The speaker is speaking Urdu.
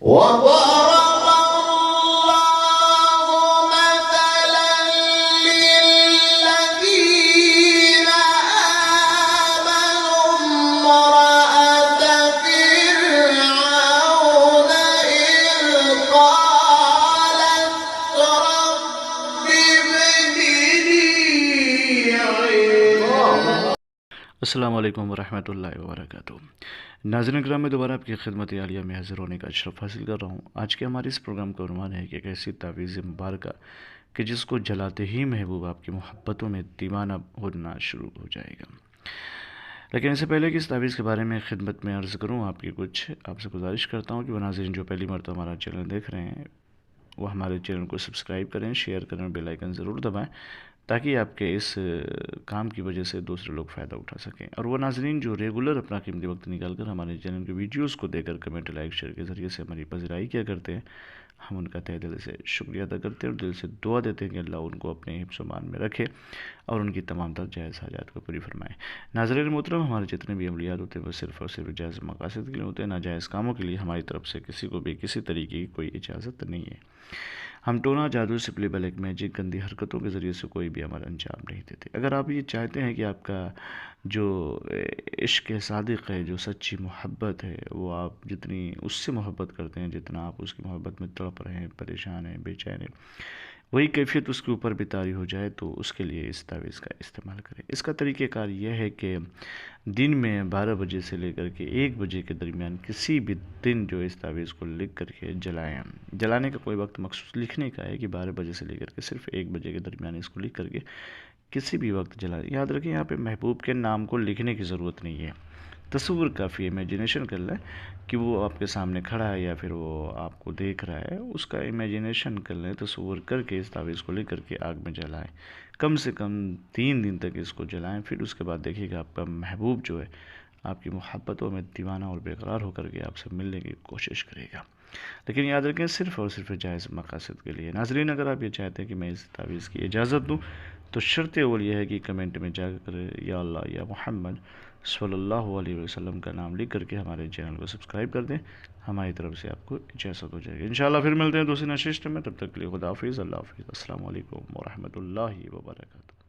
وضرب الله مثلا للذين آمنوا امرأة فرعون إذ قالت رب ابن لي عندك. السلام علیکم ورحمۃ اللہ وبرکاتہ. ناظرین کرام، میں دوبارہ آپ کی خدمت عالیہ میں حاضر ہونے کا اشرف حاصل کر رہا ہوں. آج کے ہمارے اس پروگرام کا عنوان ہے کہ ایک ایسی تعویذ مبارکہ کہ جس کو جلاتے ہی محبوب آپ کی محبتوں میں دیوانہ ہونا شروع ہو جائے گا. لیکن اس سے پہلے کہ اس تعویذ کے بارے میں خدمت میں عرض کروں، آپ سے گزارش کرتا ہوں کہ وہ ناظرین جو پہلی مرتبہ ہمارا چینل دیکھ رہے ہیں وہ ہمارے چینل کو سبسکرائب کریں، شیئر کریں اور بیل آئیکن ضرور دبائیں تاکہ آپ کے اس کام کی وجہ سے دوسرے لوگ فائدہ اٹھا سکیں. اور وہ ناظرین جو ریگولر اپنا قیمتی وقت نکال کر ہمارے چینل کے ویڈیوز کو دیکھ کر کمنٹ، لائک، شیئر کے ذریعے سے ہماری پذیرائی کیا کرتے ہیں، ہم ان کا تہ دل سے شکریہ ادا کرتے ہیں اور دل سے دعا دیتے ہیں کہ اللہ ان کو اپنے حفظ و امان میں رکھے اور ان کی تمام تر جائز حاجات کو پوری فرمائے. ناظرین محترم، ہمارے جتنے بھی عملیات ہوتے ہیں وہ صرف اور صرف جائز مقاصد کے لیے ہوتے ہیں. ناجائز کاموں کے لیے ہماری طرف سے کسی کو بھی کسی طریقے کی کوئی اجازت نہیں ہے. ہم ٹونا، جادو، سپلی، بلیک میجک، گندی حرکتوں کے ذریعے سے کوئی بھی عمل انجام نہیں دیتے. اگر آپ یہ چاہتے ہیں کہ آپ کا جو عشق صادق ہے، جو سچی محبت ہے، وہ آپ جتنی اس سے محبت کرتے ہیں، جتنا آپ اس کی محبت میں تڑپ رہے ہیں، پریشان ہیں، بے چین ہیں، وہی کیفیت اس کے اوپر بھی طاری ہو جائے تو اس کے لیے اس تعویذ کا استعمال کریں. اس کا طریقہ کار یہ ہے کہ دن میں 12 بجے سے لے کر کے 1 بجے کے درمیان کسی بھی دن جو اس تعویذ کو لکھ کر کے جلائیں. جلانے کا کوئی وقت مخصوص لکھنے کا ہے کہ 12 بجے سے لے کر کے صرف 1 بجے کے درمیان اس کو لکھ کر کے کسی بھی وقت جلائیں. یاد رکھیں یہاں پہ محبوب کے نام کو لکھنے کی ضرورت نہیں ہے، تصور کافی ہے. امیجنیشن کر لیں کہ وہ آپ کے سامنے کھڑا ہے یا پھر وہ آپ کو دیکھ رہا ہے، اس کا امیجنیشن کر لیں، تصور کر کے اس تعویذ کو لے کر کے آگ میں جلائیں. کم سے کم 3 دن تک اس کو جلائیں. پھر اس کے بعد دیکھیے گا آپ کا محبوب جو ہے آپ کی محبتوں میں دیوانہ اور بے قرار ہو کر کے آپ سے ملنے کی کوشش کرے گا. لیکن یاد رکھیں صرف اور صرف جائز مقاصد کے لیے. ناظرین، اگر آپ یہ چاہتے ہیں کہ میں اس تعویذ کی اجازت دوں تو شرط اول یہ ہے کہ کمنٹ میں جا کر یا اللہ یا محمد صلی اللہ علیہ وسلم کا نام لکھ کر کے ہمارے چینل کو سبسکرائب کر دیں. ہماری طرف سے آپ کو اجازت ہو جائے گی. انشاءاللہ پھر ملتے ہیں دوسری نشست میں. تب تک کے لیے خدا حافظ. اللہ حافظ. السلام علیکم ورحمۃ اللہ وبرکاتہ.